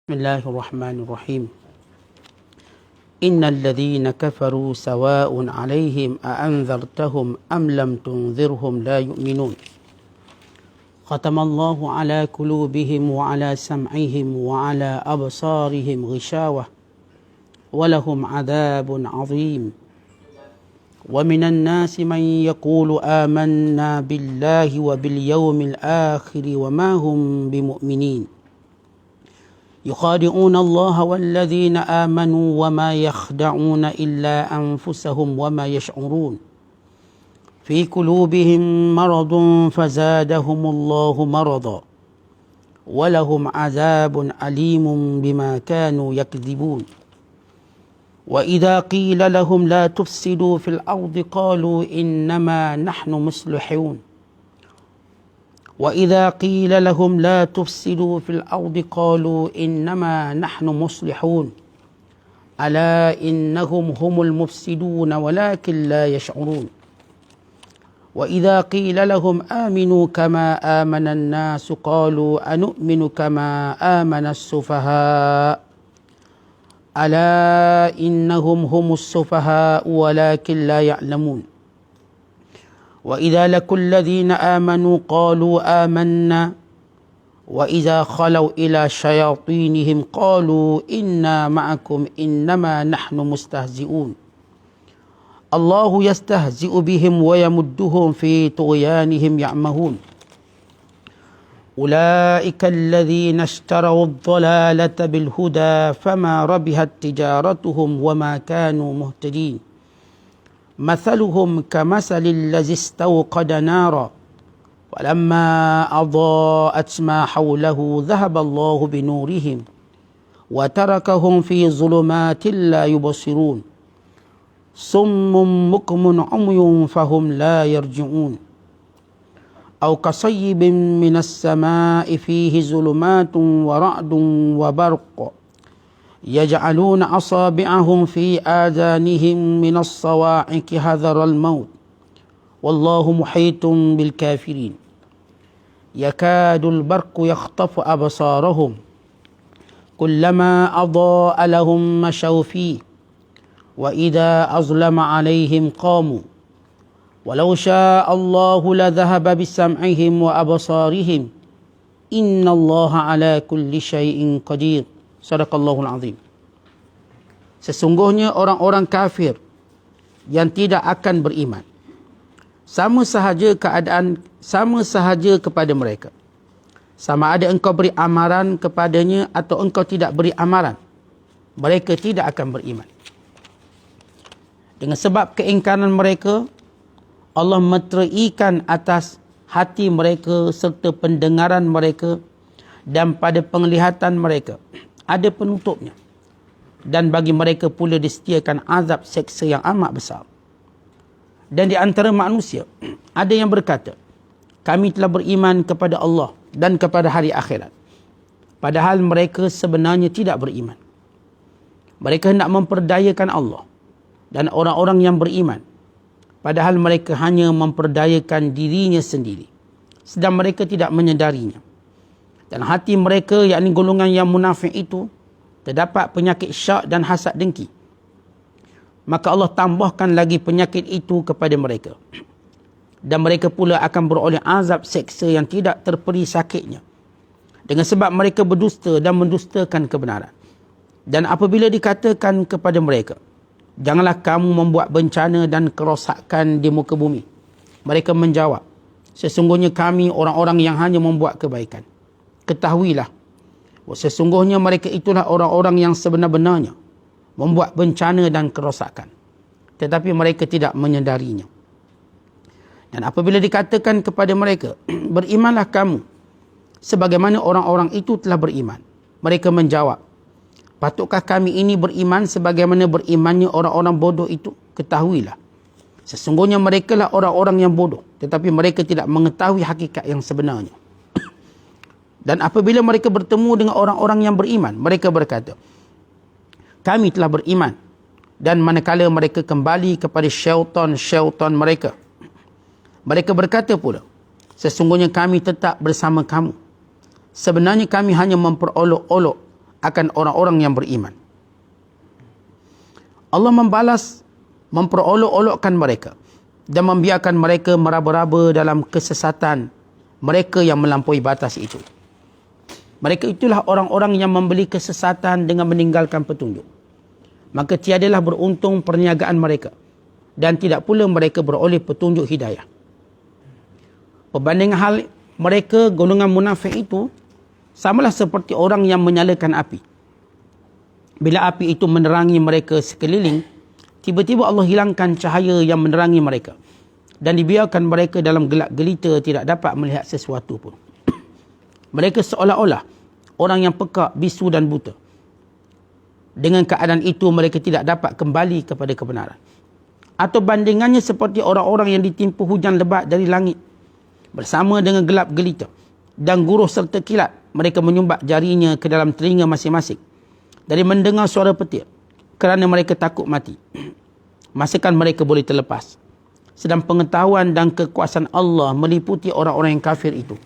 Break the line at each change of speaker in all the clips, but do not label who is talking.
بسم الله الرحمن الرحيم إن الذين كفروا سواء عليهم أأنذرتهم أم لم تنذرهم لا يؤمنون ختم الله على قلوبهم وعلى سمعهم وعلى أبصارهم غشاوة ولهم عذاب عظيم ومن الناس من يقول آمنا بالله وباليوم الآخر وما هم بمؤمنين يخادعون الله والذين آمنوا وما يخدعون إلا أنفسهم وما يشعرون في قلوبهم مرض فزادهم الله مرضا ولهم عذاب أليم بما كانوا يكذبون وإذا قيل لهم لا تفسدوا في الأرض قالوا إنما نحن مصلحون وإذا قيل لهم لا تفسدوا في الأرض قالوا إنما نحن مصلحون ألا إنهم هم المفسدون ولكن لا يشعرون وإذا قيل لهم آمنوا كما آمن الناس قالوا أنؤمن كما آمن السفهاء ألا إنهم هم السفهاء ولكن لا يعلمون وإذا لقوا الذين آمنوا قالوا آمنا وإذا خلوا إلى شياطينهم قالوا إنا معكم إنما نحن مستهزئون الله يستهزئ بهم ويمدهم في طغيانهم يعمهون أولئك الذين اشتروا الضلالة بالهدى فما ربحت تجارتهم وما كانوا مهتدين مثلهم كمثل الذي استوقد نارا ولما أضاءت ما حوله ذهب الله بنورهم وتركهم في ظلمات لا يبصرون صم بكم عمي فهم لا يرجعون أو كصيب من السماء فيه ظلمات ورعد وبرق يجعلون أصابعهم في آذانهم من الصواعق حذر الموت والله محيط بالكافرين يكاد البرق يخطف أبصارهم كلما أضاء لهم مشوا فيه وإذا أظلم عليهم قاموا ولو شاء الله لذهب بسمعهم وأبصارهم إن الله على كل شيء قدير. Sadaqallahul azim. Sesungguhnya orang-orang kafir yang tidak akan beriman, sama sahaja kepada mereka. Sama ada engkau beri amaran kepadanya atau engkau tidak beri amaran, mereka tidak akan beriman. Dengan sebab keingkaran mereka, Allah meteraikan atas hati mereka serta pendengaran mereka, dan pada penglihatan mereka ada penutupnya, dan bagi mereka pula disediakan azab seksa yang amat besar. Dan di antara manusia ada yang berkata, kami telah beriman kepada Allah dan kepada hari akhirat, padahal mereka sebenarnya tidak beriman. Mereka hendak memperdayakan Allah dan orang-orang yang beriman, padahal mereka hanya memperdayakan dirinya sendiri, sedang mereka tidak menyedarinya. Dan hati mereka, yakni golongan yang munafik itu, terdapat penyakit syak dan hasad dengki. Maka Allah tambahkan lagi penyakit itu kepada mereka. Dan mereka pula akan beroleh azab seksa yang tidak terperi sakitnya, dengan sebab mereka berdusta dan mendustakan kebenaran. Dan apabila dikatakan kepada mereka, janganlah kamu membuat bencana dan kerosakan di muka bumi, mereka menjawab, sesungguhnya kami orang-orang yang hanya membuat kebaikan. Ketahuilah, sesungguhnya mereka itulah orang-orang yang sebenar-benarnya membuat bencana dan kerosakan, tetapi mereka tidak menyedarinya. Dan apabila dikatakan kepada mereka, berimanlah kamu sebagaimana orang-orang itu telah beriman, mereka menjawab, patutkah kami ini beriman sebagaimana berimannya orang-orang bodoh itu? Ketahuilah, sesungguhnya mereka lah orang-orang yang bodoh, tetapi mereka tidak mengetahui hakikat yang sebenarnya. Dan apabila mereka bertemu dengan orang-orang yang beriman, mereka berkata, kami telah beriman. Dan manakala mereka kembali kepada syaitan mereka, mereka berkata pula, sesungguhnya kami tetap bersama kamu. Sebenarnya kami hanya memperolok-olok akan orang-orang yang beriman. Allah membalas memperolok-olokkan mereka dan membiarkan mereka meraba-raba dalam kesesatan mereka yang melampaui batas itu. Mereka itulah orang-orang yang membeli kesesatan dengan meninggalkan petunjuk. Maka tiadalah beruntung perniagaan mereka dan tidak pula mereka beroleh petunjuk hidayah. Perbandingan hal mereka, golongan munafik itu samalah seperti orang yang menyalakan api. Bila api itu menerangi mereka sekeliling, tiba-tiba Allah hilangkan cahaya yang menerangi mereka dan dibiarkan mereka dalam gelap gelita tidak dapat melihat sesuatu pun. Mereka seolah-olah orang yang pekak, bisu dan buta. Dengan keadaan itu mereka tidak dapat kembali kepada kebenaran. Atau bandingannya seperti orang-orang yang ditimpa hujan lebat dari langit bersama dengan gelap gelita dan guruh serta kilat. Mereka menyumbat jarinya ke dalam telinga masing-masing dari mendengar suara petir kerana mereka takut mati. Masakan mereka boleh terlepas. Sedang pengetahuan dan kekuasaan Allah meliputi orang-orang yang kafir itu.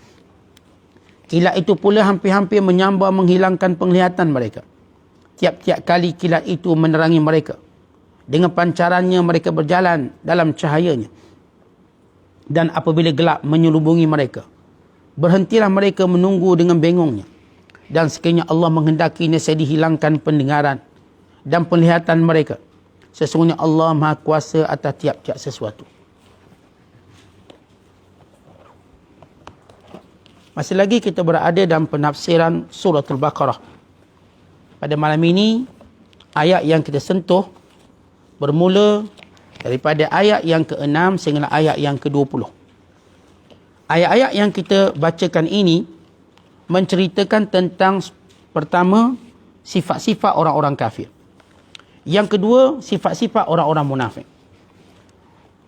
Kilat itu pula hampir-hampir menyambar menghilangkan penglihatan mereka. Tiap-tiap kali kilat itu menerangi mereka, dengan pancarannya mereka berjalan dalam cahayanya. Dan apabila gelap menyelubungi mereka, berhentilah mereka menunggu dengan bengongnya. Dan sekiranya Allah menghendaki nescaya dihilangkan pendengaran dan penglihatan mereka. Sesungguhnya Allah Maha Kuasa atas tiap-tiap sesuatu. Masih lagi kita berada dalam penafsiran surah Al-Baqarah. Pada malam ini, ayat yang kita sentuh bermula daripada ayat yang ke-6 sehingga ayat yang ke-20. Ayat-ayat yang kita bacakan ini menceritakan tentang, pertama, sifat-sifat orang-orang kafir. Yang kedua, sifat-sifat orang-orang munafik.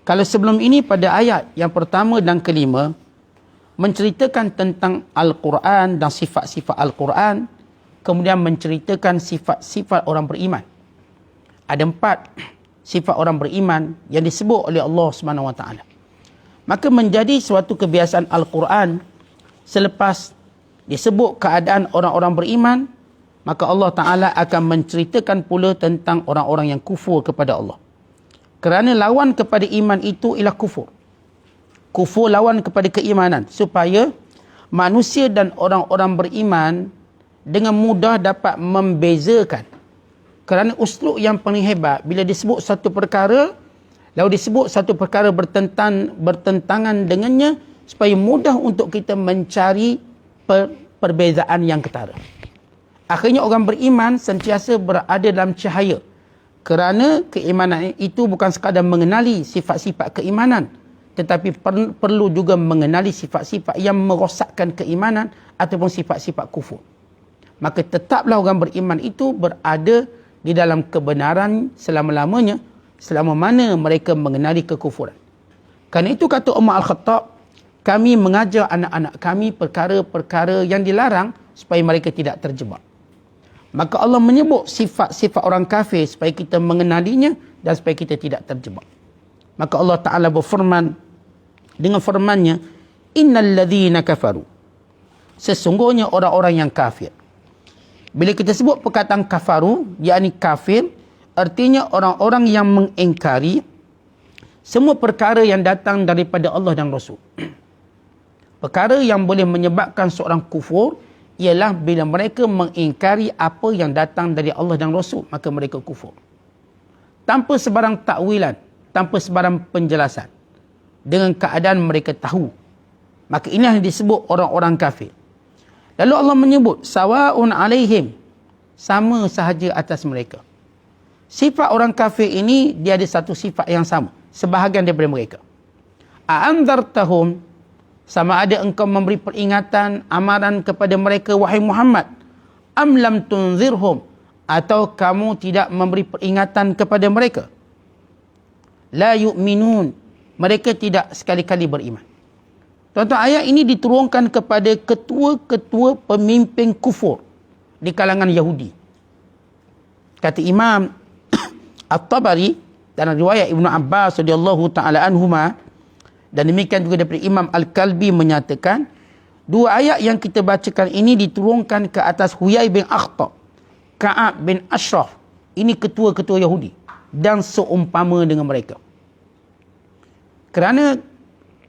Kalau sebelum ini pada ayat yang pertama dan kelima, menceritakan tentang Al-Quran dan sifat-sifat Al-Quran, kemudian menceritakan sifat-sifat orang beriman. Ada 4 sifat orang beriman yang disebut oleh Allah SWT. Maka menjadi suatu kebiasaan Al-Quran, selepas disebut keadaan orang-orang beriman, maka Allah Ta'ala akan menceritakan pula tentang orang-orang yang kufur kepada Allah. Kerana lawan kepada iman itu ialah kufur. Kufur lawan kepada keimanan, supaya manusia dan orang-orang beriman dengan mudah dapat membezakan. Kerana uslub yang paling hebat, bila disebut satu perkara, lalu disebut satu perkara bertentangan dengannya, supaya mudah untuk kita mencari perbezaan yang ketara. Akhirnya orang beriman sentiasa berada dalam cahaya. Kerana keimanan itu bukan sekadar mengenali sifat-sifat keimanan, tetapi perlu juga mengenali sifat-sifat yang merosakkan keimanan ataupun sifat-sifat kufur. Maka tetaplah orang beriman itu berada di dalam kebenaran selama-lamanya, selama mana mereka mengenali kekufuran. Kerana itu kata Umar Al-Khattab, kami mengajar anak-anak kami perkara-perkara yang dilarang supaya mereka tidak terjebak. Maka Allah menyebut sifat-sifat orang kafir supaya kita mengenalinya dan supaya kita tidak terjebak. Maka Allah Ta'ala berfirman dengan firman-Nya, innal ladzina kafaru, sesungguhnya orang-orang yang kafir. Bila kita sebut perkataan kafaru, yakni kafir, artinya orang-orang yang mengingkari semua perkara yang datang daripada Allah dan Rasul. Perkara yang boleh menyebabkan seorang kufur ialah bila mereka mengingkari apa yang datang dari Allah dan Rasul, maka mereka kufur. Tanpa sebarang takwilan, tanpa sebarang penjelasan, dengan keadaan mereka tahu. Maka inilah yang disebut orang-orang kafir. Lalu Allah menyebut sawa'un alaihim, sama sahaja atas mereka. Sifat orang kafir ini dia ada satu sifat yang sama, sebahagian daripada mereka. A'anzartahum, sama ada engkau memberi peringatan, amaran kepada mereka wahai Muhammad, am lam tunzirhum, atau kamu tidak memberi peringatan kepada mereka. La yu'minun, mereka tidak sekali-kali beriman. Tuan-tuan, ayat ini diturunkan kepada ketua-ketua pemimpin kufur di kalangan Yahudi. Kata Imam At-Tabari dalam riwayat Ibnu Abbas radhiyallahu taala anhuma, dan demikian juga daripada Imam Al-Kalbi menyatakan, dua ayat yang kita bacakan ini diturunkan ke atas Huyai bin Akhtab Ka'ab bin Ashraf, ini ketua-ketua Yahudi, dan seumpama dengan mereka. Kerana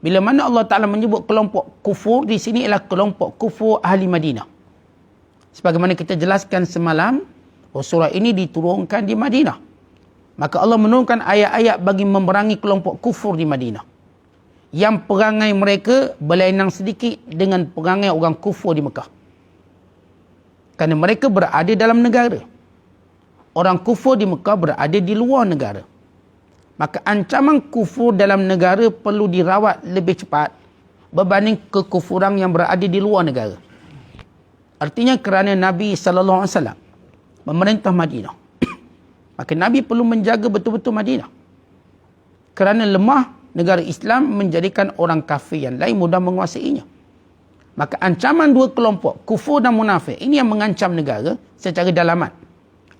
bila mana Allah Ta'ala menyebut kelompok kufur, di sini ialah kelompok kufur ahli Madinah. Sebagaimana kita jelaskan semalam, surah ini diturunkan di Madinah. Maka Allah menurunkan ayat-ayat bagi memerangi kelompok kufur di Madinah, yang perangai mereka berlainan sedikit dengan perangai orang kufur di Mekah. Kerana mereka berada dalam negara. Orang kufur di Mekah berada di luar negara. Maka ancaman kufur dalam negara perlu dirawat lebih cepat berbanding kekufuran yang berada di luar negara. Artinya kerana Nabi SAW memerintah Madinah, maka Nabi perlu menjaga betul-betul Madinah. Kerana lemah negara Islam menjadikan orang kafir yang lain mudah menguasainya. Maka ancaman dua kelompok, kufur dan munafik, ini yang mengancam negara secara dalaman.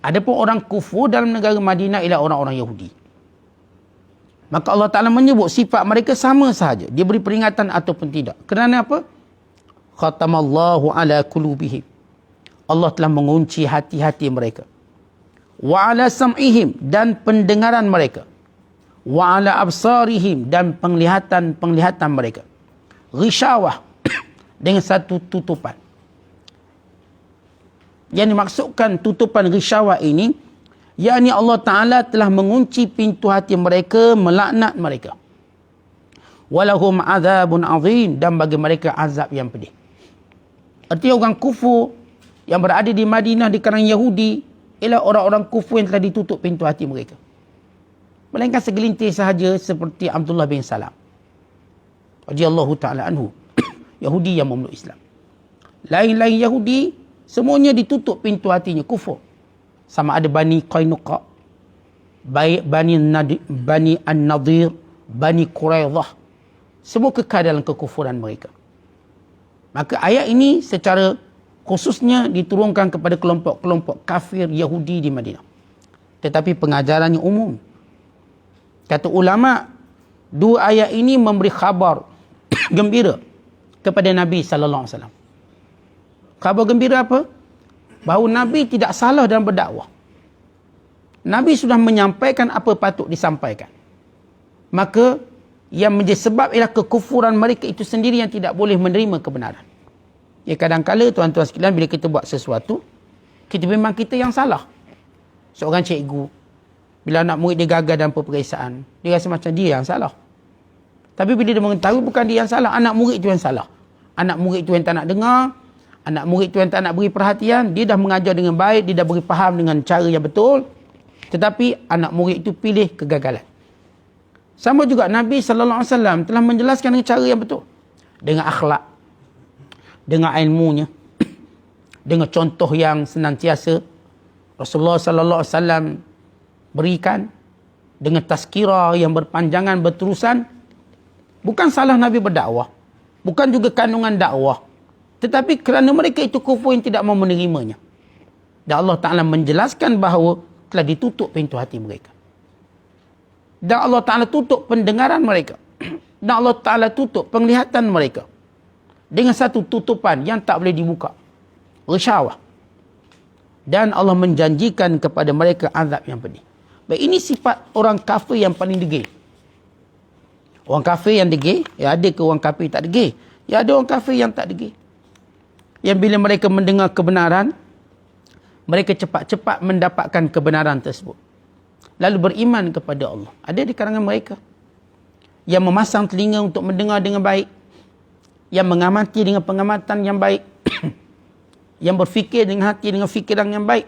Adapun orang kufur dalam negara Madinah ialah orang-orang Yahudi. Maka Allah Ta'ala menyebut sifat mereka sama sahaja. Dia beri peringatan ataupun tidak. Kerana apa? Khatamallahu ala qulubihim. Allah telah mengunci hati-hati mereka. Wa ala sam'ihim, dan pendengaran mereka. Wa ala absarihim, dan penglihatan mereka. Ghisyawah, dengan satu tutupan. Yang dimaksudkan tutupan ghisyawah ini, yakni Allah Ta'ala telah mengunci pintu hati mereka, melaknat mereka. Walahum azabun azim, dan bagi mereka azab yang pedih. Artinya orang kufur yang berada di Madinah di kalangan Yahudi ialah orang-orang kufur yang telah ditutup pintu hati mereka. Melainkan segelintir sahaja seperti Abdullah bin Salam radhiyallahu ta'ala anhu, Yahudi yang memeluk Islam. Lain-lain Yahudi, semuanya ditutup pintu hatinya, kufur. Sama ada Bani Qainuqa, Bani An-Nadir, Bani Quraidah. Semua kekal dalam kekufuran mereka. Maka ayat ini secara khususnya diturunkan kepada kelompok-kelompok kafir Yahudi di Madinah. Tetapi pengajarannya umum. Kata ulama, dua ayat ini memberi khabar gembira kepada Nabi SAW. Khabar gembira apa? Bahawa Nabi tidak salah dalam berdakwah. Nabi sudah menyampaikan apa patut disampaikan. Maka yang menjadi sebab ialah kekufuran mereka itu sendiri yang tidak boleh menerima kebenaran. Ya, kadang-kadang tuan-tuan sekalian, bila kita buat sesuatu, kita memang kita yang salah. Seorang cikgu, bila anak murid dia gagal dalam peperiksaan, dia rasa macam dia yang salah. Tapi bila dia mengetahui bukan dia yang salah, anak murid itu yang salah. Anak murid itu yang tak nak dengar, anak murid itu yang tak nak beri perhatian, dia dah mengajar dengan baik, dia dah beri faham dengan cara yang betul, tetapi anak murid itu pilih kegagalan. Sama juga Nabi SAW telah menjelaskan dengan cara yang betul. Dengan akhlak, dengan ilmunya, dengan contoh yang senantiasa Rasulullah SAW berikan, dengan tazkirah yang berpanjangan, berterusan. Bukan salah Nabi berdakwah, bukan juga kandungan dakwah, tetapi kerana mereka itu kufur yang tidak mau menerimanya. Dan Allah Ta'ala menjelaskan bahawa telah ditutup pintu hati mereka. Dan Allah Ta'ala tutup pendengaran mereka. Dan Allah Ta'ala tutup penglihatan mereka. Dengan satu tutupan yang tak boleh dibuka. Ghisyawah. Dan Allah menjanjikan kepada mereka azab yang pedih. Baik, ini sifat orang kafir yang paling degil. Orang kafir yang degil, ya ada ke orang kafir tak degil? Ya ada orang kafir yang tak degil. Yang bila mereka mendengar kebenaran, mereka cepat-cepat mendapatkan kebenaran tersebut. Lalu beriman kepada Allah. Ada di kalangan mereka yang memasang telinga untuk mendengar dengan baik, yang mengamati dengan pengamatan yang baik, yang berfikir dengan hati dengan fikiran yang baik.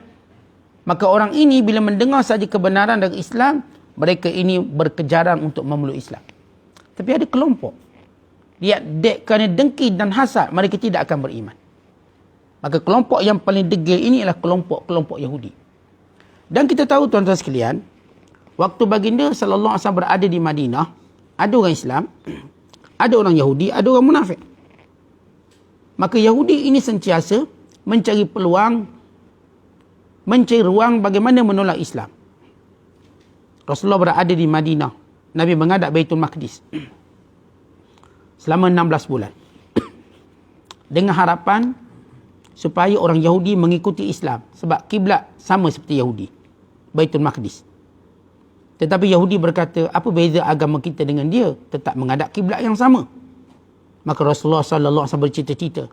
Maka orang ini bila mendengar saja kebenaran dari Islam, mereka ini berkejaran untuk memeluk Islam. Tapi ada kelompok, dia kerana dengki dan hasad, mereka tidak akan beriman. Maka kelompok yang paling degil ini adalah kelompok Yahudi. Dan kita tahu tuan-tuan sekalian, waktu baginda sallallahu alaihi wasallam berada di Madinah, ada orang Islam, ada orang Yahudi, ada orang munafik. Maka Yahudi ini sentiasa mencari peluang, mencari ruang bagaimana menolak Islam. Rasulullah berada di Madinah. Nabi menghadap Baitul Maqdis selama 16 bulan. Dengan harapan supaya orang Yahudi mengikuti Islam. Sebab kiblat sama seperti Yahudi, Baitul Maqdis. Tetapi Yahudi berkata, apa beza agama kita dengan dia? Tetap menghadap kiblat yang sama. Maka Rasulullah sallallahu alaihi wasallam bercita-cita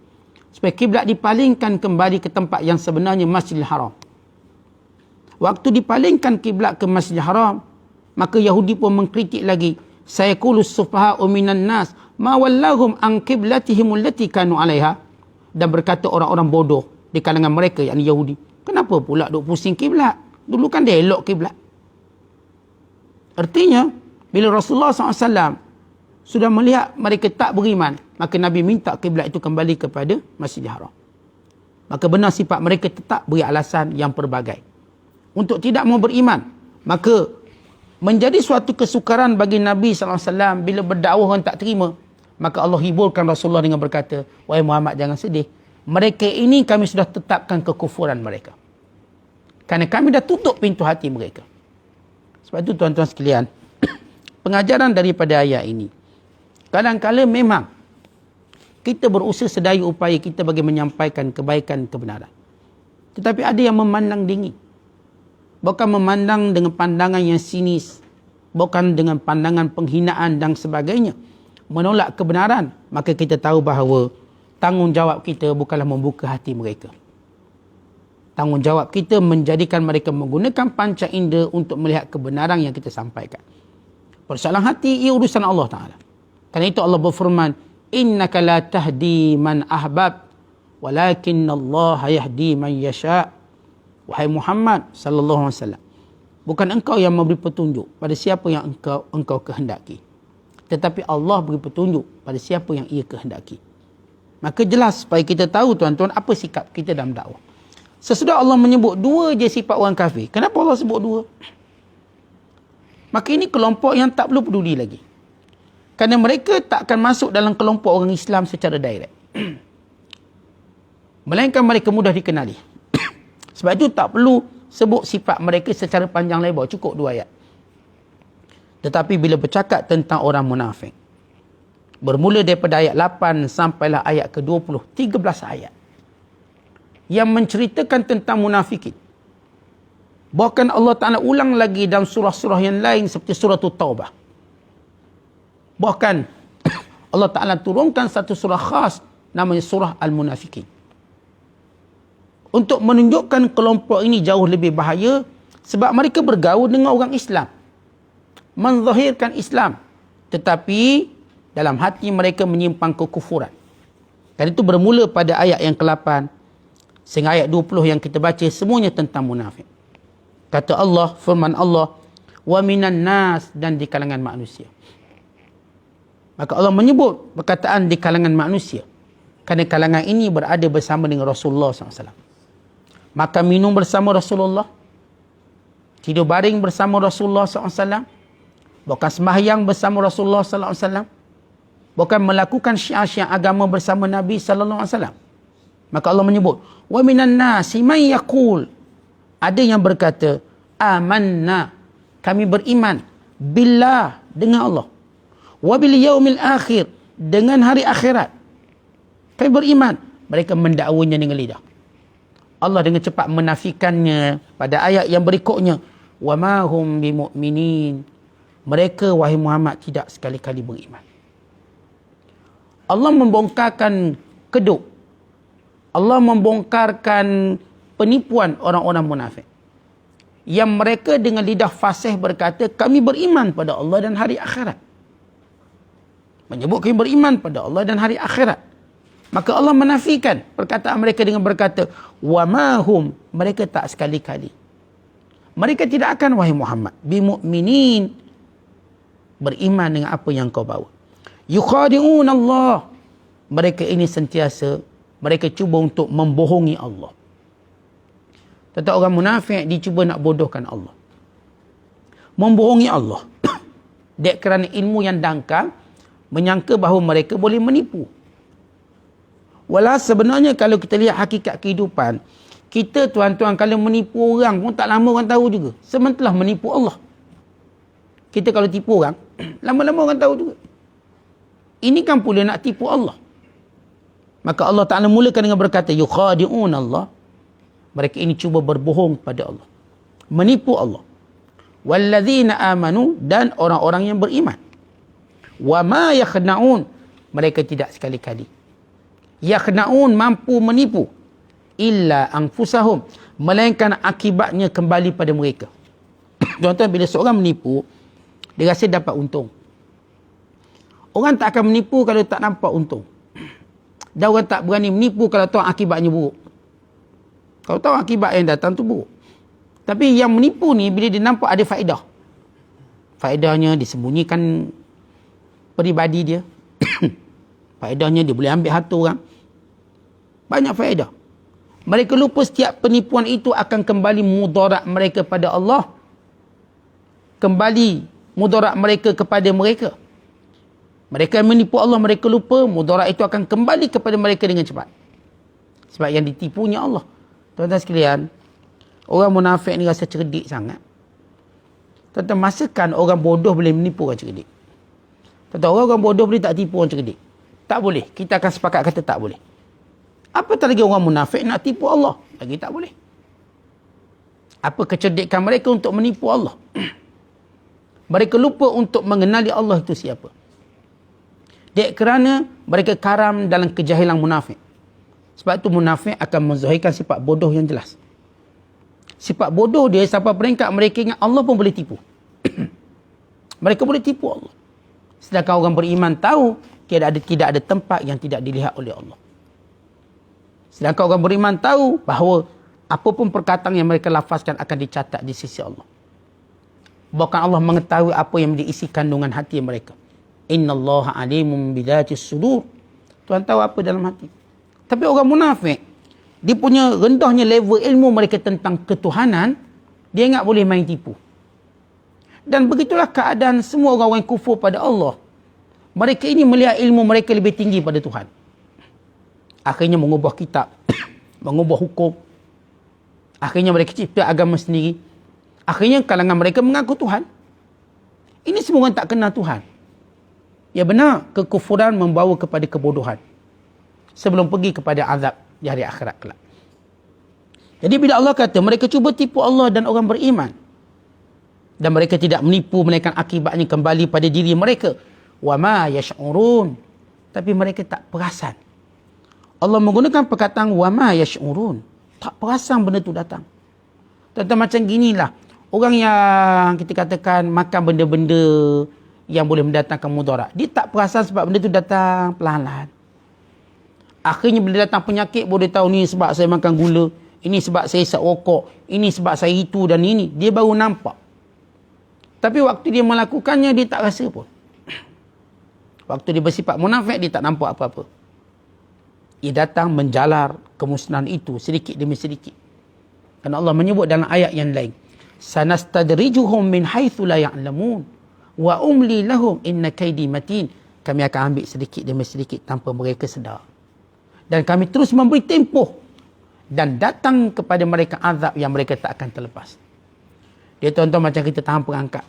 supaya kiblat dipalingkan kembali ke tempat yang sebenarnya, Masjidil Haram. Waktu dipalingkan kiblat ke Masjidil Haram, maka Yahudi pun mengkritik lagi. Sayaqulu sufaha'u minan nas ma wallahum an qiblatihim allati kanu 'alaiha. Dan berkata orang-orang bodoh di kalangan mereka, yakni Yahudi, kenapa pula duk pusing kiblat? Dulu kan dia elok kiblat. Artinya, bila Rasulullah SAW sudah melihat mereka tak beriman, maka Nabi minta kiblat itu kembali kepada Masjidil Haram. Maka benar sifat mereka tetap beri alasan yang pelbagai untuk tidak mau beriman. Maka menjadi suatu kesukaran bagi Nabi SAW bila berdakwah orang tak terima. Maka Allah hiburkan Rasulullah dengan berkata, wahai Muhammad, jangan sedih. Mereka ini kami sudah tetapkan kekufuran mereka. Kerana kami dah tutup pintu hati mereka. Sebab itu tuan-tuan sekalian, pengajaran daripada ayat ini, kadang-kadang memang kita berusaha sedaya upaya kita bagi menyampaikan kebaikan, kebenaran. Tetapi ada yang memandang dingin. Bukan memandang dengan pandangan yang sinis. Bukan dengan pandangan penghinaan dan sebagainya. Menolak kebenaran. Maka kita tahu bahawa tanggungjawab kita bukanlah membuka hati mereka. Tanggungjawab kita menjadikan mereka menggunakan panca indera untuk melihat kebenaran yang kita sampaikan. Persoalan hati, ia urusan Allah Ta'ala. Kerana itu Allah berfirman, innaka la tahdi man ahbab, walakin Allah yahdi man yasha. Wahai Muhammad sallallahu alaihi wasallam, bukan engkau yang memberi petunjuk pada siapa yang engkau kehendaki, tetapi Allah beri petunjuk pada siapa yang ia kehendaki. Maka jelas supaya kita tahu tuan-tuan apa sikap kita dalam dakwah. Sesudah Allah menyebut dua je sifat orang kafir, kenapa Allah sebut dua? Maka ini kelompok yang tak perlu peduli lagi. Kerana mereka tak akan masuk dalam kelompok orang Islam secara direct. Melainkan mereka mudah dikenali. Sebab itu tak perlu sebut sifat mereka secara panjang lebar. Cukup 2 ayat. Tetapi bila bercakap tentang orang munafik, bermula daripada ayat 8 sampailah ayat ke-20, 13 ayat yang menceritakan tentang munafikin. Bahkan Allah Ta'ala ulang lagi dalam surah-surah yang lain seperti surah Taubah. Bahkan Allah Ta'ala turunkan satu surah khas namanya surah Al-Munafikin. Untuk menunjukkan kelompok ini jauh lebih bahaya sebab mereka bergaul dengan orang Islam. Menzahirkan Islam. Tetapi dalam hati mereka menyimpan kekufuran. Dan itu bermula pada ayat yang ke-8 sehingga ayat 20 yang kita baca semuanya tentang munafik. Kata Allah, firman Allah, wa minan nas, dan di kalangan manusia. Maka Allah menyebut perkataan di kalangan manusia. Kerana kalangan ini berada bersama dengan Rasulullah SAW. Makan minum bersama Rasulullah. Tidur baring bersama Rasulullah SAW. Bukan sembahyang bersama Rasulullah SAW. Bukan melakukan syiar-syiar agama bersama Nabi SAW. Maka Allah menyebut, wa minan nasi man yaqul, ada yang berkata, amanna, kami beriman, billah, dengan Allah, wa bil yaumil akhir, dengan hari akhirat. Kami beriman. Mereka mendakwanya dengan lidah. Allah dengan cepat menafikannya pada ayat yang berikutnya, wa ma hum bimu'minin, mereka wahai Muhammad tidak sekali-kali beriman. Allah membongkarkan kedok, Allah membongkarkan penipuan orang-orang munafik yang mereka dengan lidah fasih berkata kami beriman pada Allah dan hari akhirat. Menyebut kami beriman pada Allah dan hari akhirat. Maka Allah menafikan perkataan mereka dengan berkata, wa ma hum, mereka tak sekali-kali. Mereka tidak akan wahai Muhammad bimu'minin, beriman dengan apa yang kau bawa. Yukhadi'un Allah, mereka ini sentiasa mereka cuba untuk membohongi Allah. Tetapi orang munafik dicuba nak bodohkan Allah, membohongi Allah. Dek kerana ilmu yang dangkal, menyangka bahawa mereka boleh menipu. Walau sebenarnya kalau kita lihat hakikat kehidupan, kita tuan-tuan kalau menipu orang pun tak lama orang tahu juga. Sementara menipu Allah. Kita kalau tipu orang, lama-lama orang tahu juga. Ini kan pula nak tipu Allah. Maka Allah Ta'ala mulakan dengan berkata, yukhadi'un Allah. Mereka ini cuba berbohong pada Allah. Menipu Allah. Walladzina amanu, dan orang-orang yang beriman. Wa ma yakhna'un, mereka tidak sekali-kali. Yakhna'un, mampu menipu. Illa anfusahum, melainkan akibatnya kembali pada mereka. Tuan-tuan, bila seorang menipu, dia rasa dapat untung. Orang tak akan menipu kalau tak nampak untung. Dan orang tak berani menipu kalau tahu akibatnya buruk. Kalau tahu akibat yang datang tu buruk. Tapi yang menipu ni, bila dia nampak ada faedah. Faedahnya disembunyikan peribadi dia. Faedahnya dia boleh ambil harta orang. Banyak faedah. Mereka lupa setiap penipuan itu akan kembali mudarat mereka pada Allah. Kembali mudarat mereka kepada mereka. Mereka yang menipu Allah, mereka lupa mudarat itu akan kembali kepada mereka dengan cepat. Sebab yang ditipunya Allah. Tuan-tuan sekalian, orang munafik ni rasa cerdik sangat. Tuan-tuan, masakan orang bodoh boleh menipu orang cerdik? Tuan-tuan, orang bodoh boleh tak tipu orang cerdik? Tak boleh. Kita akan sepakat kata tak boleh. Apatah lagi orang munafik nak tipu Allah? Lagi tak boleh. Apa kecerdikan mereka untuk menipu Allah? Mereka lupa untuk mengenali Allah itu siapa. Dek kerana mereka karam dalam kejahilan munafik. Sebab itu munafik akan menzahirkan sifat bodoh yang jelas. Sifat bodoh dia sampai peringkat mereka ingat Allah pun boleh tipu. Mereka boleh tipu Allah. Sedangkan orang beriman tahu tidak ada tempat yang tidak dilihat oleh Allah. Sedangkan orang beriman tahu bahawa apapun perkataan yang mereka lafazkan akan dicatat di sisi Allah. Bahkan Allah mengetahui apa yang diisi kandungan hati mereka. Innallaha alimun bidhatis sudur. Tuhan tahu apa dalam hati. Tapi orang munafik, dia punya rendahnya level ilmu mereka tentang ketuhanan, dia ingat boleh main tipu. Dan begitulah keadaan semua orang yang kufur pada Allah. Mereka ini melihat ilmu mereka lebih tinggi pada Tuhan. Akhirnya mengubah kitab, mengubah hukum. Akhirnya mereka cipta agama sendiri. Akhirnya kalangan mereka mengaku Tuhan. Ini semua orang tak kenal Tuhan. Ya benar, kekufuran membawa kepada kebodohan. Sebelum pergi kepada azab di hari akhirat kelak. Jadi bila Allah kata mereka cuba tipu Allah dan orang beriman. Dan mereka tidak menipu melainkan akibatnya kembali pada diri mereka. Wa ma yash'urun. Tapi mereka tak perasan. Allah menggunakan perkataan wa ma yash'urun. Tak perasan benda tu datang. Tentang macam ginilah. Orang yang kita katakan makan benda-benda yang boleh mendatangkan mudarat. Dia tak perasan sebab benda tu datang perlahan-lahan. Akhirnya bila datang penyakit boleh tahu ni sebab saya makan gula. Ini sebab saya isap rokok. Ini sebab saya itu dan ini. Dia baru nampak. Tapi waktu dia melakukannya dia tak rasa pun. Waktu dia bersifat munafik dia tak nampak apa-apa. Ia datang menjalar kemusnahan itu sedikit demi sedikit. Kerana Allah menyebut dalam ayat yang lain. Sanastadrijuhum min haitsu la ya'lamun wa umli lahum inna kaidi matin. Kami akan ambil sedikit demi sedikit tanpa mereka sedar. Dan kami terus memberi tempoh dan datang kepada mereka azab yang mereka tak akan terlepas. Dia tuan-tuan macam kita tahan perangkap.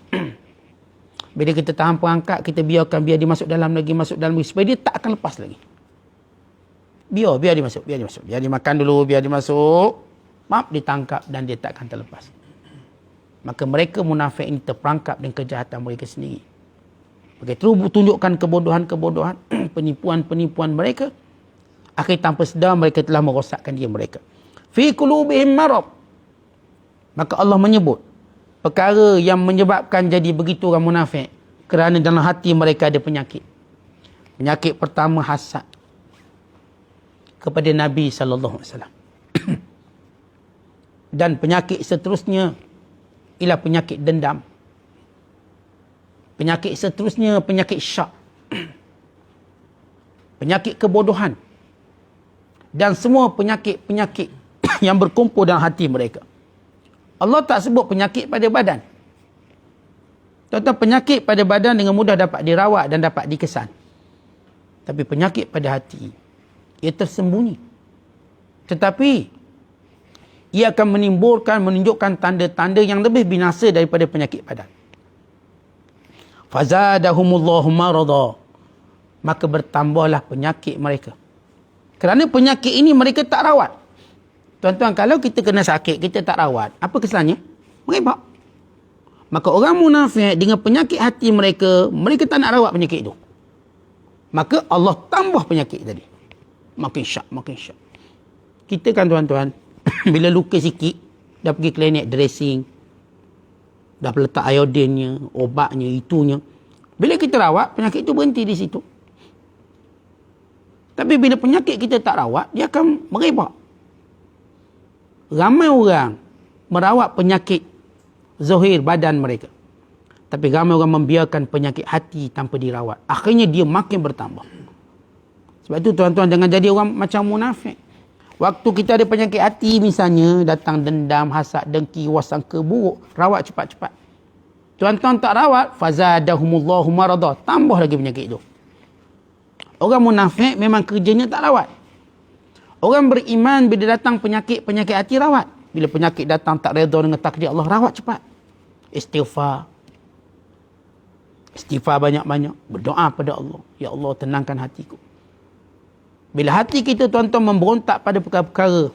Bila kita tahan perangkap, kita biarkan biar dia masuk dalam lagi supaya dia tak akan lepas lagi. Biar dia masuk. Biar dia makan dulu, biar dia masuk. Maaf, ditangkap dan dia tak akan terlepas. Maka mereka munafik ini terperangkap dengan kejahatan mereka sendiri. Mereka terus tunjukkan kebodohan-kebodohan, penipuan-penipuan mereka. Akhir tanpa sedar mereka telah merosakkan diri mereka. Fi qulubihim marad. Maka Allah menyebut perkara yang menyebabkan jadi begitu orang munafik kerana dalam hati mereka ada penyakit. Penyakit pertama hasad kepada Nabi sallallahu alaihi wasallam. Dan penyakit seterusnya ialah penyakit dendam. Penyakit seterusnya penyakit syak. Penyakit kebodohan. Dan semua penyakit-penyakit yang berkumpul dalam hati mereka. Allah tak sebut penyakit pada badan. Tuan-tuan, penyakit pada badan dengan mudah dapat dirawat dan dapat dikesan. Tapi penyakit pada hati, ia tersembunyi. Tetapi, ia akan menunjukkan tanda-tanda yang lebih binasa daripada penyakit badan. Fazadahumullahu marada. Maka bertambahlah penyakit mereka. Kerana penyakit ini mereka tak rawat. Tuan-tuan, kalau kita kena sakit, kita tak rawat, apa kesannya? Merebak. Maka orang munafik dengan penyakit hati mereka, mereka tak nak rawat penyakit itu. Maka Allah tambah penyakit tadi. Makin syak, makin syak. Kita kan tuan-tuan, bila luka sikit, dah pergi klinik dressing, dah letak iodinnya, obatnya, itunya. Bila kita rawat, penyakit itu berhenti di situ. Tapi bila penyakit kita tak rawat, dia akan merebak. Ramai orang merawat penyakit zahir badan mereka. Tapi ramai orang membiarkan penyakit hati tanpa dirawat. Akhirnya dia makin bertambah. Sebab itu tuan-tuan, jangan jadi orang macam munafik. Waktu kita ada penyakit hati misalnya, datang dendam, hasad, dengki, wasangka buruk, rawat cepat-cepat. Tuan-tuan tak rawat, fazadahumullahu marada, tambah lagi penyakit itu. Orang munafik memang kerjanya tak rawat. Orang beriman bila datang penyakit hati rawat. Bila penyakit datang tak redha dengan takdir Allah, rawat cepat. Istighfar. Istighfar banyak-banyak. Berdoa pada Allah. Ya Allah, tenangkan hatiku. Bila hati kita tuan-tuan memberontak pada perkara-perkara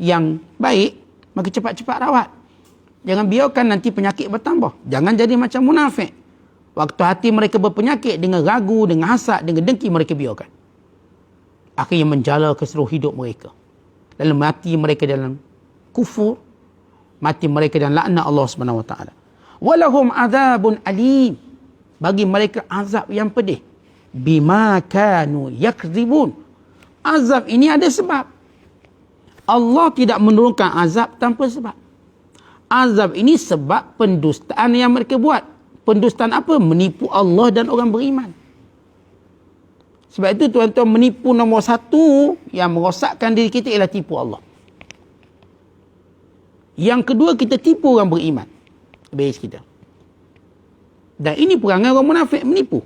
yang baik, maka cepat-cepat rawat. Jangan biarkan nanti penyakit bertambah. Jangan jadi macam munafik. Waktu hati mereka berpenyakit dengan ragu, dengan hasad, dengan dengki, mereka biarkan. Akhirnya menjala ke seluruh hidup mereka. Lalu mati mereka dalam kufur. Mati mereka dalam laknat Allah SWT. Walahum azabun alim. Bagi mereka azab yang pedih. Bima kanu yakzibun. Azab ini ada sebab. Allah tidak menurunkan azab tanpa sebab. Azab ini sebab pendustaan yang mereka buat. Pendustaan apa? Menipu Allah dan orang beriman. Sebab itu tuan-tuan, menipu nombor satu yang merosakkan diri kita ialah tipu Allah. Yang kedua, kita tipu orang beriman. Base kita. Dan ini perangai orang munafik, menipu.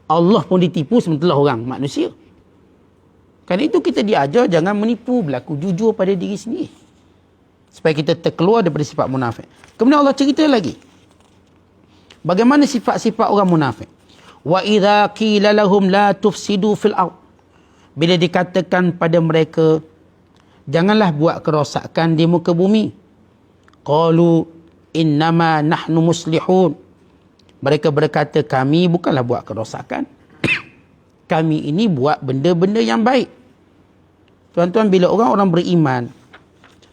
Allah pun ditipu sementara orang manusia. Kerana itu kita diajar jangan menipu, berlaku jujur pada diri sendiri. Supaya kita terkeluar daripada sifat munafik. Kemudian Allah cerita lagi. Bagaimana sifat-sifat orang munafik. Wa idza qila lahum la tufsidu fil ard. Bila dikatakan pada mereka, janganlah buat kerosakan di muka bumi. Qalu innama nahnu muslihun. Mereka berkata, kami bukanlah buat kerosakan. Kami ini buat benda-benda yang baik. Tuan-tuan, bila orang-orang beriman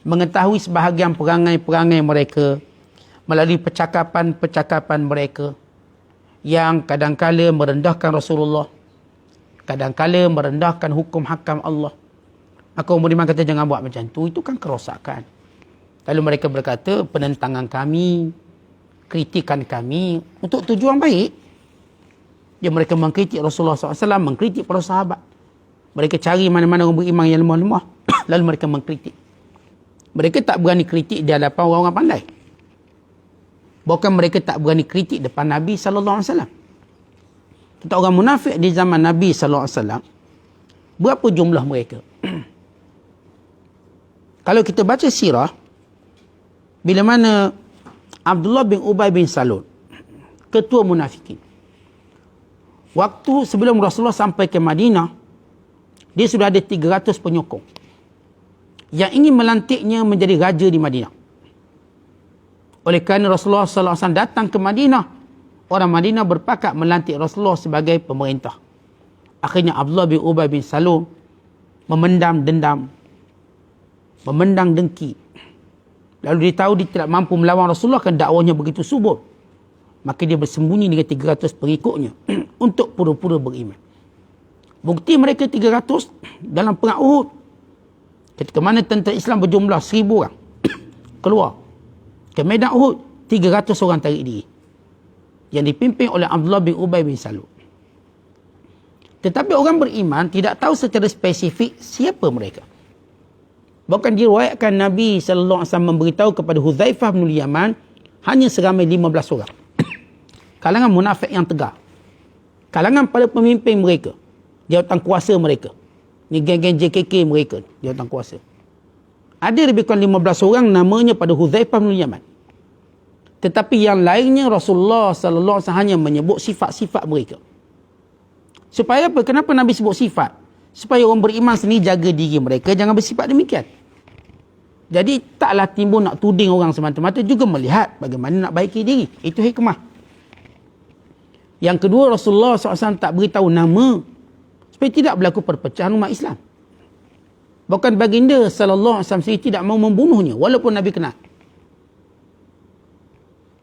mengetahui sebahagian perangai-perangai mereka melalui percakapan-percakapan mereka yang kadang-kala merendahkan Rasulullah, kadang-kala merendahkan hukum hakam Allah, maka orang beriman kata jangan buat macam tu, itu kan kerosakan. Lalu mereka berkata, penentangan kami, kritikan kami untuk tujuan baik. Mereka mengkritik Rasulullah SAW, mengkritik para sahabat. Mereka cari mana-mana orang beriman yang lemah-lemah, lalu mereka mengkritik. Mereka tak berani kritik di hadapan orang-orang pandai. Bahkan mereka tak berani kritik depan Nabi SAW. Kita orang munafik di zaman Nabi SAW, berapa jumlah mereka? Kalau kita baca sirah, bila mana Abdullah bin Ubay bin Salul, ketua munafikin, waktu sebelum Rasulullah sampai ke Madinah, dia sudah ada 300 penyokong yang ingin melantiknya menjadi raja di Madinah. Oleh kerana Rasulullah SAW datang ke Madinah, orang Madinah berpakat melantik Rasulullah sebagai pemerintah. Akhirnya Abdullah bin Ubay bin Salul memendam dendam, memendang dengki. Lalu dia tahu dia tidak mampu melawan Rasulullah kerana dakwahnya begitu subur. Maka dia bersembunyi dengan 300 pengikutnya untuk pura-pura beriman. Bukti mereka 300 dalam perang Uhud. Ketika mana tentera Islam berjumlah 1000 orang keluar ke medan Uhud, 300 orang tarik diri yang dipimpin oleh Abdullah bin Ubay bin Salul. Tetapi orang beriman tidak tahu secara spesifik siapa mereka. Bahkan diriwayatkan Nabi SAW memberitahu kepada Hudzaifah bin Yaman hanya seramai 15 orang. Kalangan munafik yang tegar. Kalangan para pemimpin mereka, jawatan kuasa mereka. Ni geng-geng JKK mereka, jawatan kuasa. Ada lebih kurang 15 orang namanya pada Hudzaifah bin Yaman. Tetapi yang lainnya Rasulullah SAW hanya menyebut sifat-sifat mereka. Supaya apa? Kenapa Nabi sebut sifat? supaya orang beriman sendiri jaga diri mereka jangan bersifat demikian. Jadi taklah timbul nak tuding orang semata-mata, juga melihat bagaimana nak baiki diri. Itu hikmah. Yang kedua, Rasulullah SAW tak beritahu nama supaya tidak berlaku perpecahan umat Islam. Bahkan baginda sallallahu alaihi wasallam sendiri tidak mau membunuhnya walaupun Nabi kenal.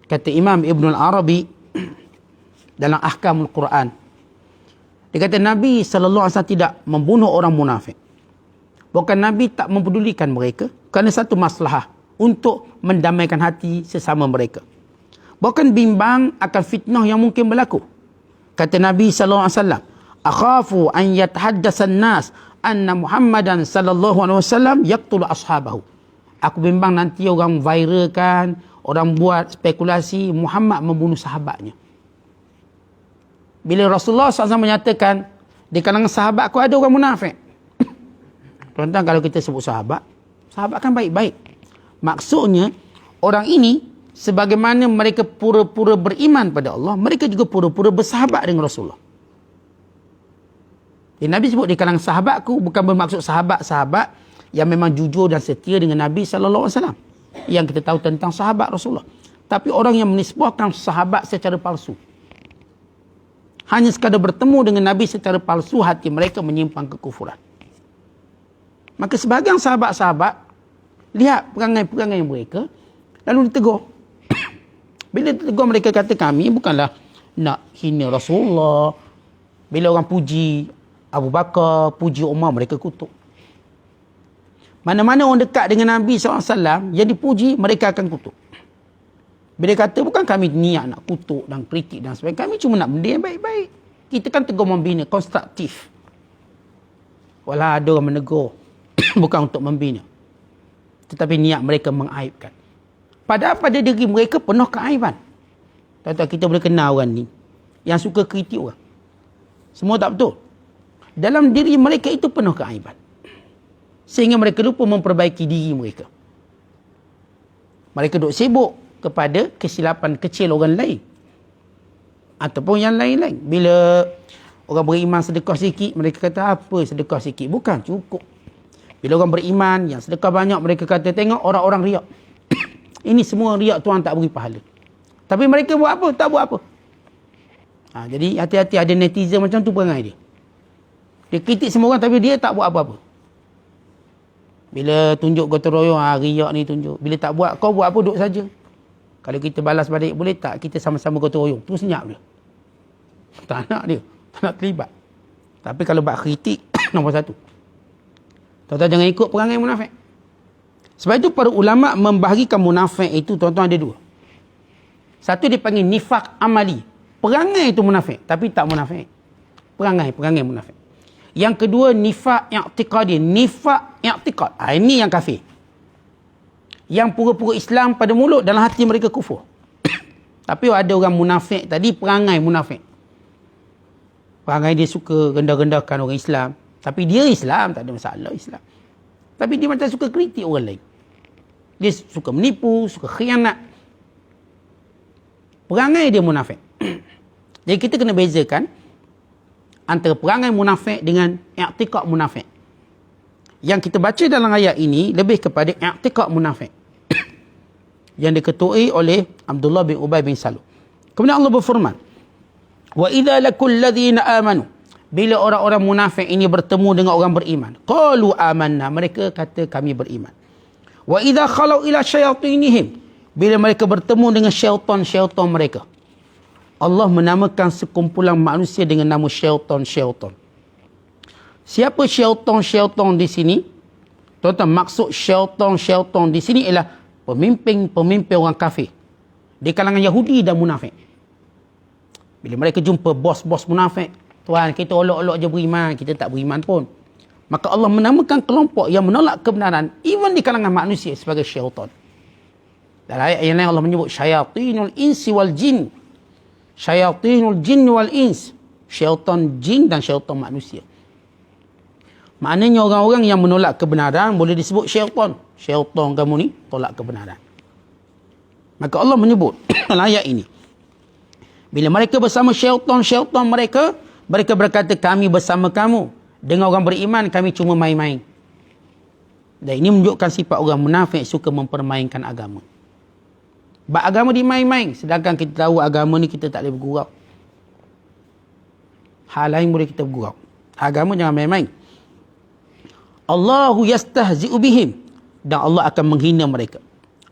Kata Imam Ibn al-Arabi dalam Ahkamul Quran, dia kata Nabi sallallahu alaihi wasallam tidak membunuh orang munafik. Bahkan Nabi tak mempedulikan mereka kerana satu maslahah untuk mendamaikan hati sesama mereka. Bahkan bimbang akan fitnah yang mungkin berlaku. Kata Nabi sallallahu alaihi wasallam, "Akhafu an yatahaddatsan nas anna Muhammadan sallallahu alaihi wasallam yaqtulu ashabahu." Aku bimbang nanti orang viralkan, orang buat spekulasi Muhammad membunuh sahabatnya. Bila Rasulullah SAW menyatakan di kalangan sahabat aku ada orang munafik. Tuan-tuan, kalau kita sebut sahabat, sahabat kan baik-baik. Maksudnya orang ini sebagaimana mereka pura-pura beriman pada Allah, mereka juga pura-pura bersahabat dengan Rasulullah. Nabi sebut di kalangan sahabatku bukan bermaksud sahabat-sahabat yang memang jujur dan setia dengan Nabi SAW, yang kita tahu tentang sahabat Rasulullah. Tapi orang yang menisbahkan sahabat secara palsu. Hanya sekadar bertemu dengan Nabi secara palsu, hati mereka menyimpang kekufuran. Maka sebahagian sahabat-sahabat lihat perangai-perangai mereka lalu ditegur. Bila ditegur, mereka kata kami bukanlah nak hina Rasulullah. Bila orang puji Abu Bakar, puji Umar, mereka kutuk. Mana-mana orang dekat dengan Nabi SAW yang dipuji, mereka akan kutuk. Bila kata bukan kami niat nak kutuk dan kritik dan sebagainya, kami cuma nak benda yang baik-baik. Kita kan tegur membina, konstruktif. Walau ada orang menegur bukan untuk membina, tetapi niat mereka mengaibkan. Padahal pada diri mereka penuh keaiban. Tuan-tuan, kita boleh kenal orang ni yang suka kritik orang. Semua tak betul. Dalam diri mereka itu penuh keaiban, sehingga mereka lupa memperbaiki diri mereka. Mereka duk sibuk kepada kesilapan kecil orang lain ataupun yang lain-lain. Bila orang beriman sedekah sikit, mereka kata apa sedekah sikit, bukan cukup. Bila orang beriman yang sedekah banyak, mereka kata tengok orang-orang riak. Ini semua riak, Tuhan tak beri pahala. Tapi mereka buat apa? Tak buat apa. Jadi hati-hati, ada netizen macam tu perangai dia. Dia kritik semua orang tapi dia tak buat apa-apa. Bila tunjuk gotong royong, riak ni tunjuk. Bila tak buat, kau buat apa, duduk saja. Kalau kita balas balik, boleh tak kita sama-sama gotong royong? Tu senyap dia. Tak nak dia. Tak nak terlibat. Tapi kalau buat kritik, nombor satu. Tuan-tuan jangan ikut perangai munafik. Sebab itu para ulama' membahagikan munafik itu, tuan-tuan, ada dua. Satu dipanggil nifak amali. Perangai itu munafik, tapi tak munafik. Perangai munafik. Yang kedua, nifak i'tiqadi. Nifak i'tiqad. Ini yang kafir. Yang pura-pura Islam pada mulut, dalam hati mereka kufur. Tapi ada orang munafik tadi, perangai munafik. Perangai dia suka rendah-rendahkan orang Islam. Tapi dia Islam, tak ada masalah Islam. Tapi dia macam suka kritik orang lain. Dia suka menipu, suka khianat. Perangai dia munafik. Jadi kita kena bezakan antara perangai munafik dengan i'tiqad munafik. Yang kita baca dalam ayat ini lebih kepada i'tiqad munafik yang diketuai oleh Abdullah bin Ubay bin Salul. Kemudian Allah berfirman, "Wa idza lakul ladzina amanu." Bila orang-orang munafik ini bertemu dengan orang beriman, qalu amanna, mereka kata kami beriman. Wa idza khalau ila syayatinihim, bila mereka bertemu dengan syaitan-syaitan mereka. Allah menamakan sekumpulan manusia dengan nama syaitan-syaitan. Siapa syaitan-syaitan di sini? Tuan-tuan, maksud syaitan-syaitan di sini ialah pemimpin-pemimpin orang kafir di kalangan Yahudi dan munafik. Bila mereka jumpa bos-bos munafik, Tuan, kita olok-olok je beriman, kita tak beriman pun. Maka Allah menamakan kelompok yang menolak kebenaran even di kalangan manusia sebagai syaitan. Dalam ayat yang lain Allah menyebut syayatinul insi wal jin. Syayatinul jin wal ins. Syaitan jin dan syaitan manusia. Maknanya orang-orang yang menolak kebenaran boleh disebut syaitan. Syaitan kamu ni tolak kebenaran. Maka Allah menyebut dalam ayat ini, bila mereka bersama syaitan-syaitan mereka, mereka berkata kami bersama kamu Dengan orang beriman kami cuma main-main. Dan ini menunjukkan sifat orang munafik suka mempermainkan agama. Agama dimain-main, sedangkan kita tahu agama ni kita tak boleh bergurau. Hal lain boleh kita bergurau. Agama jangan main-main. Allahu yastahzi'u bihim, dan Allah akan menghina mereka.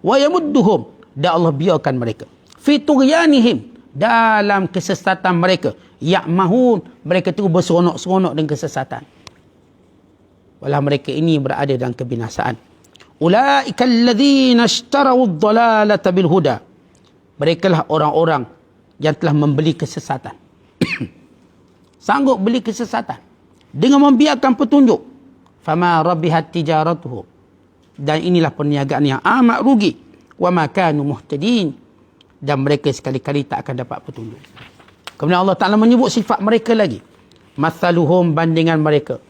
Wa yamudduhum, dan Allah biarkan mereka. Fi tughyanihim, dalam kesesatan mereka. Ya'mahun, mereka tu berseronok-seronok dengan kesesatan. Walau mereka ini berada dalam kebinasaan. Ulaika alladzina ishtaraw ad-dalalata bil huda. Merekalah orang-orang yang telah membeli kesesatan. Sanggup beli kesesatan dengan membiarkan petunjuk. Fama rabihat tijaratuhum. Dan inilah perniagaan yang amat rugi. Wa ma kanu muhtadin. Dan mereka sekali-kali tak akan dapat petunjuk. Kemudian Allah Ta'ala menyebut sifat mereka lagi. Mathaluhum, bandingan mereka.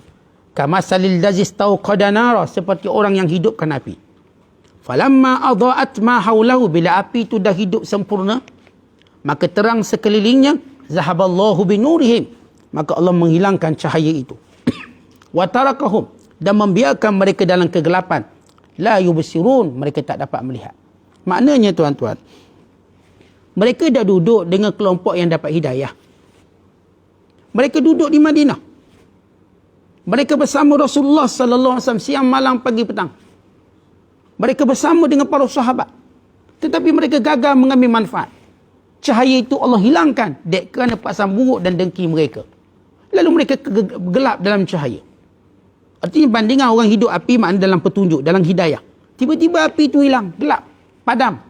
Kamasalil ladzi istauqada nara, seperti orang yang hidupkan api. Falamma adha'at ma haulahu, bila api itu dah hidup sempurna, maka terang sekelilingnya, zahaballahu binurihim, maka Allah menghilangkan cahaya itu. Wa tarakahum, dan membiarkan mereka dalam kegelapan. La yubsirun, mereka tak dapat melihat. Maknanya tuan-tuan, mereka dah duduk dengan kelompok yang dapat hidayah. Mereka duduk di Madinah. Mereka bersama Rasulullah sallallahu alaihi wasallam siang, malam, pagi, petang. Mereka bersama dengan para sahabat. Tetapi mereka gagal mengambil manfaat. Cahaya itu Allah hilangkan kerana perasaan buruk dan dengki mereka. Lalu mereka gelap dalam cahaya. Artinya bandingan orang hidup api makna dalam petunjuk, dalam hidayah. Tiba-tiba api itu hilang, gelap, padam.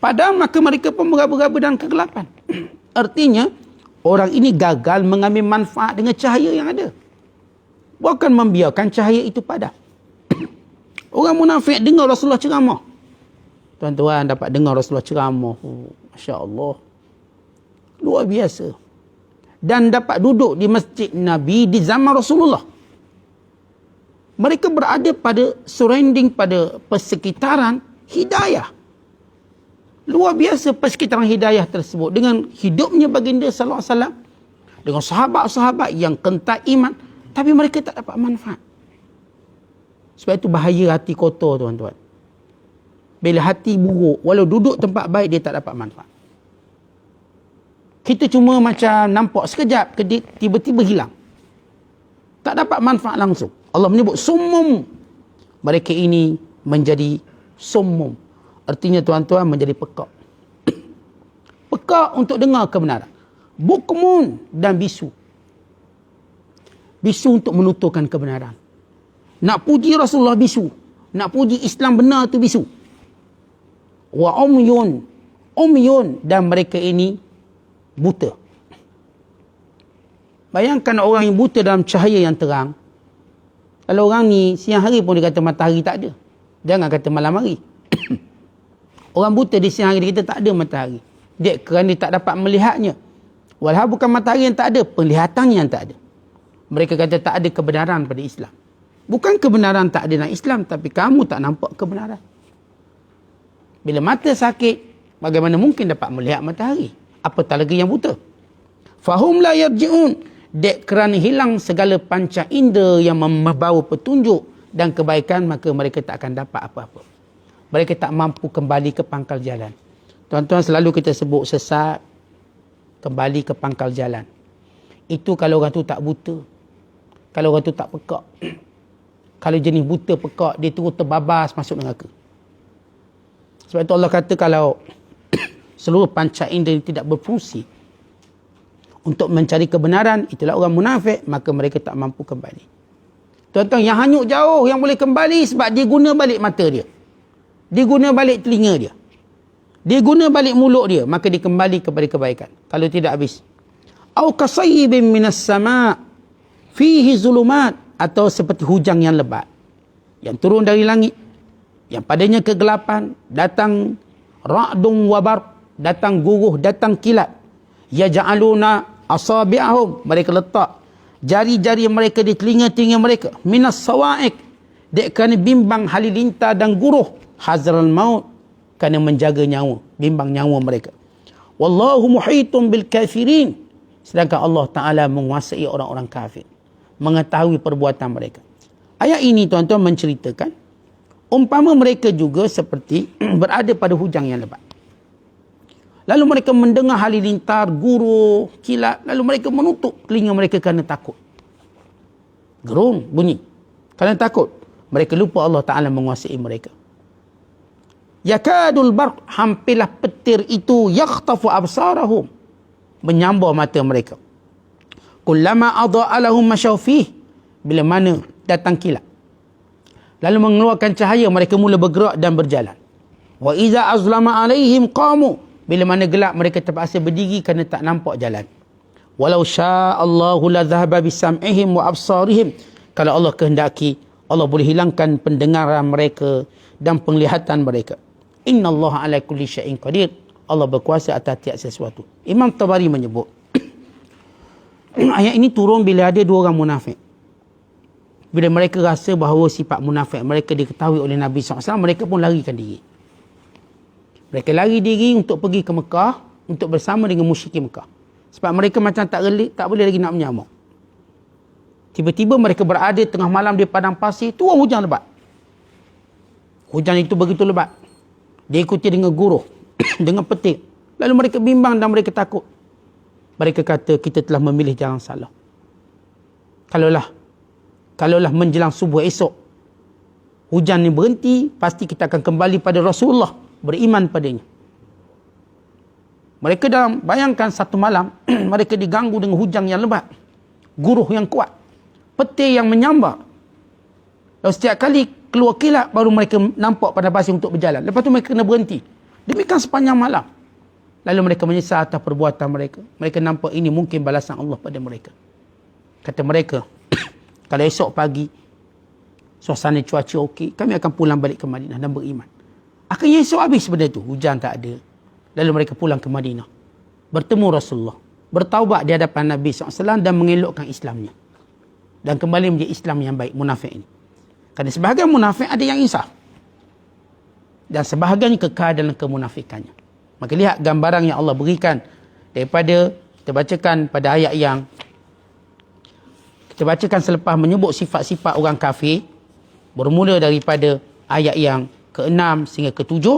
Padam, maka mereka pun meraba-raba dalam kegelapan. Artinya orang ini gagal mengambil manfaat dengan cahaya yang ada. Bukan membiarkan cahaya itu padam. Orang munafik dengar Rasulullah ceramah. Tuan-tuan dapat dengar Rasulullah ceramah. Masya Allah. Luar biasa. Dan dapat duduk di masjid Nabi di zaman Rasulullah. Mereka berada pada surrounding, pada persekitaran hidayah. Luar biasa persekitaran hidayah tersebut. Dengan hidupnya baginda sallallahu alaihi wasallam. Dengan sahabat-sahabat yang kental iman. Tapi mereka tak dapat manfaat. Sebab itu bahaya hati kotor, tuan-tuan. Bila hati buruk, walau duduk tempat baik, dia tak dapat manfaat. Kita cuma macam nampak sekejap, tiba-tiba hilang. Tak dapat manfaat langsung. Allah menyebut summum. Mereka ini menjadi summum. Artinya tuan-tuan menjadi pekak. Pekak untuk dengar kebenaran. Bukmun dan bisu. Bisu untuk menuturkan kebenaran. Nak puji Rasulullah bisu. Nak puji Islam benar tu bisu. Wa umyun. Umyun, dan mereka ini buta. Bayangkan orang yang buta dalam cahaya yang terang. Kalau orang ni siang hari pun dia kata matahari tak ada. Jangan kata malam hari. Orang buta di siang hari dia kata tak ada matahari. Dia kerana tak dapat melihatnya. Walau bukan matahari yang tak ada, penglihatannya yang tak ada. Mereka kata tak ada kebenaran pada Islam. Bukan kebenaran tak ada dalam Islam, tapi kamu tak nampak kebenaran. Bila mata sakit, bagaimana mungkin dapat melihat matahari? Apatah lagi yang buta. Fahum la yarji'un. Dek kerana hilang segala panca indera yang membawa petunjuk dan kebaikan, maka mereka tak akan dapat apa-apa. Mereka tak mampu kembali ke pangkal jalan. Tuan-tuan, selalu kita sebut sesat, kembali ke pangkal jalan. Itu kalau orang tu tak buta. Kalau orang tu tak pekak. Kalau jenis buta pekak, dia terus terbabas masuk neraka. Sebab itu Allah kata kalau seluruh panca indera tidak berfungsi untuk mencari kebenaran, itulah orang munafik, maka mereka tak mampu kembali. Tuan-tuan, yang hanyut jauh, yang boleh kembali sebab dia guna balik mata dia. Dia guna balik telinga dia. Dia guna balik mulut dia, maka dia kembali kepada kebaikan. Kalau tidak, habis. Au kasayyibin minas sama' fihi zulumat, atau seperti hujan yang lebat yang turun dari langit, yang padanya kegelapan, datang ra'dun wabar, datang guruh, datang kilat. Yaj'aluna asabi'ahum, mereka letak jari-jari mereka di telinga-telinga mereka, minas sawa'iq, dek kerana bimbang halilintar dan guruh, hazral maut, kerana menjaga nyawa, bimbang nyawa mereka. Wallahu muhitun bil kafirin, sedangkan Allah Ta'ala menguasai orang-orang kafir. mengetahui perbuatan mereka. Ayat ini tuan-tuan menceritakan umpama mereka juga seperti berada pada hujang yang lebat. Lalu mereka mendengar halilintar, guruh, kilat. Lalu mereka menutup telinga mereka kerana takut. Gerung bunyi. Kerana takut. Mereka lupa Allah Ta'ala menguasai mereka. Yakadul barq, hampirlah petir itu yakhtafu absarahum, menyambar mata mereka. Kullama adha'a lahum masyaw fih, bila mana datang kilat, lalu mengeluarkan cahaya, mereka mula bergerak dan berjalan. Wa iza azlama alaihim qamu, bila mana gelap mereka terpaksa berdiri kerana tak nampak jalan. Walau sya'allahu la dhahaba bisam'ihim wa absarihim, kalau Allah kehendaki, Allah boleh hilangkan pendengaran mereka dan penglihatan mereka. Innallaha ala kulli syai'in qadir, Allah berkuasa atas tiap sesuatu. Imam Tabari menyebut ayat ini turun bila ada dua orang munafik. Bila mereka rasa bahawa sifat munafik mereka diketahui oleh Nabi SAW, mereka pun larikan diri. Mereka lari diri untuk pergi ke Mekah, untuk bersama dengan musyrikin Mekah. Sebab mereka macam tak relik, tak boleh lagi nak menyamuk. Tiba-tiba mereka berada tengah malam di padang pasir, turun hujan lebat. Hujan itu begitu lebat. Diikuti dengan guruh, dengan petir. Lalu mereka bimbang dan mereka takut. Mereka kata, kita telah memilih jalan salah. Kalaulah menjelang subuh esok, hujan ini berhenti, pasti kita akan kembali pada Rasulullah, beriman padanya. Mereka dalam, bayangkan satu malam, mereka diganggu dengan hujan yang lebat, guruh yang kuat, petir yang menyambar. Lalu setiap kali keluar kilat, baru mereka nampak pada pasir untuk berjalan. Lepas tu mereka kena berhenti. Demikian sepanjang malam. Lalu mereka menyesal atas perbuatan mereka. Mereka nampak ini mungkin balasan Allah pada mereka. Kata mereka, kalau esok pagi, suasana cuaca okey, kami akan pulang balik ke Madinah dan beriman. Akhirnya esok habis benda tu, hujan tak ada. Lalu mereka pulang ke Madinah, bertemu Rasulullah, bertaubat di hadapan Nabi SAW dan mengelokkan Islamnya. Dan kembali menjadi Islam yang baik, munafik ini. Kerana sebahagian munafik ada yang insaf. Dan sebahagian kekal dalam kemunafikannya. Maka lihat gambaran yang Allah berikan daripada, kita bacakan pada ayat yang kita bacakan selepas menyebut sifat-sifat orang kafir, bermula daripada ayat yang ke-6 sehingga ke-7,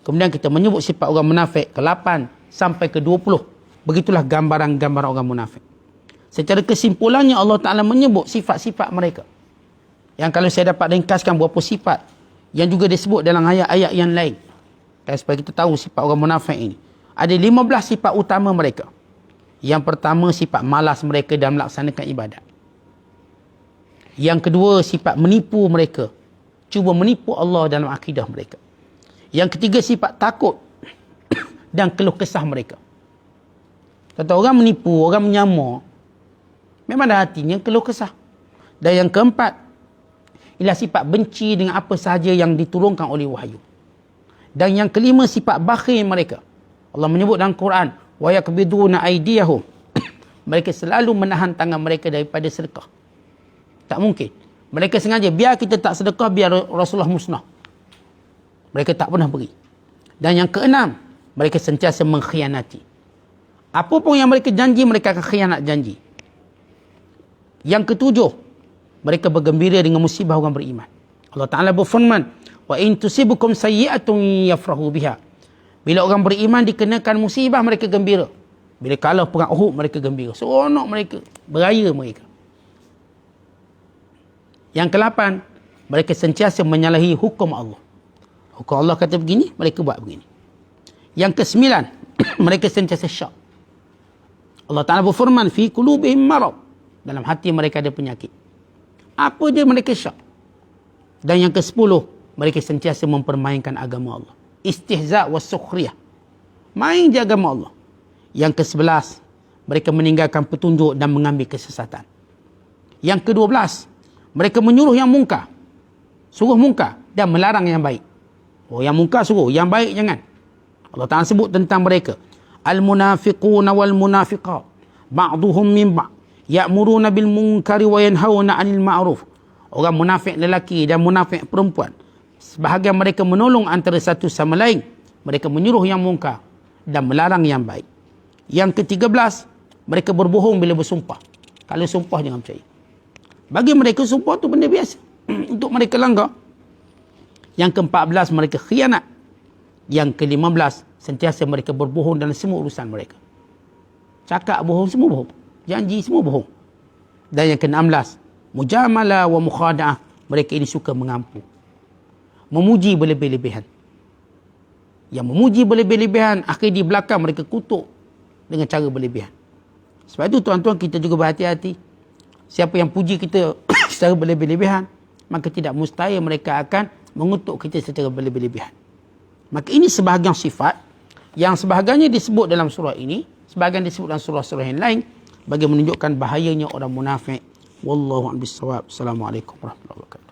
kemudian kita menyebut sifat orang munafik ke-8 sampai ke-20. Begitulah gambaran-gambaran orang munafik. Secara kesimpulannya Allah Ta'ala menyebut sifat-sifat mereka. Yang kalau saya dapat ringkaskan beberapa sifat yang juga disebut dalam ayat-ayat yang lain. Dan supaya kita tahu sifat orang munafik ini. Ada 15 sifat utama mereka. Yang pertama, sifat malas mereka dalam melaksanakan ibadat. Yang kedua, sifat menipu mereka. Cuba menipu Allah dalam akidah mereka. Yang ketiga, sifat takut dan keluh kesah mereka. Kata orang menipu, orang menyamar, memang dah hatinya keluh kesah. Dan yang keempat, ialah sifat benci dengan apa sahaja yang diturunkan oleh wahyu. Dan yang kelima, sifat bakhil mereka. Allah menyebut dalam Quran, wa yakbiduna aydiyahum. Mereka selalu menahan tangan mereka daripada sedekah. Tak mungkin. Mereka sengaja, biar kita tak sedekah, biar Rasulullah musnah. Mereka tak pernah beri. Dan yang keenam, mereka sentiasa mengkhianati. Apa pun yang mereka janji, mereka akan khianat janji. Yang ketujuh, mereka bergembira dengan musibah orang beriman. Allah Ta'ala berfirman, wa in tusibukum sayyi'atun yafrahu biha. Bila orang beriman dikenakan musibah, mereka gembira. Bila kalah perang Uhud, mereka gembira. Seronok mereka, beraya mereka. Yang ke-8, mereka sentiasa menyalahi hukum Allah. Hukum Allah kata begini, mereka buat begini. Yang ke-9, mereka sentiasa syak. Allah Ta'ala berfirman, fi qulubihim marad. Dalam hati mereka ada penyakit. Apa dia mereka syak? Dan yang ke-10, mereka sentiasa mempermainkan agama Allah. Istihza' wa sukhriyah. Main je agama Allah. Yang ke-11, mereka meninggalkan petunjuk dan mengambil kesesatan. Yang ke-12, mereka menyuruh yang mungkar. Suruh mungkar dan melarang yang baik. Oh, yang mungkar suruh, yang baik jangan. Allah Ta'ala sebut tentang mereka. Al-munafiquna wal-munafiqat. Ba'duhum min ba'. Ya'muruna bil munkari wa yanhauna 'anil ma'ruf. Orang munafik lelaki dan munafik perempuan, sebahagian mereka menolong antara satu sama lain. Mereka menyuruh yang mungkar dan melarang yang baik. Yang ke-13, mereka berbohong bila bersumpah. Kalau sumpah jangan percaya. Bagi mereka sumpah tu benda biasa. Untuk mereka langgar. Yang ke-14 mereka khianat. Yang ke-15 sentiasa mereka berbohong dalam semua urusan mereka. Cakap bohong, semua bohong. Janji, semua bohong. Dan yang ke-16 mujamalah wa mukhada'ah. Mereka ini suka mengampu. Memuji berlebih-lebihan. Yang memuji berlebih-lebihan, akhir di belakang mereka kutuk dengan cara berlebihan. Sebab itu tuan-tuan, kita juga berhati-hati. Siapa yang puji kita secara berlebih-lebihan, maka tidak mustahil mereka akan mengutuk kita secara berlebih-lebihan. Maka ini sebahagian sifat yang sebahagiannya disebut dalam surah ini, sebahagian disebut dalam surah-surah yang lain, bagi menunjukkan bahayanya orang munafik. Wallahu a'lam bissawab. Assalamualaikum warahmatullahi wabarakatuh.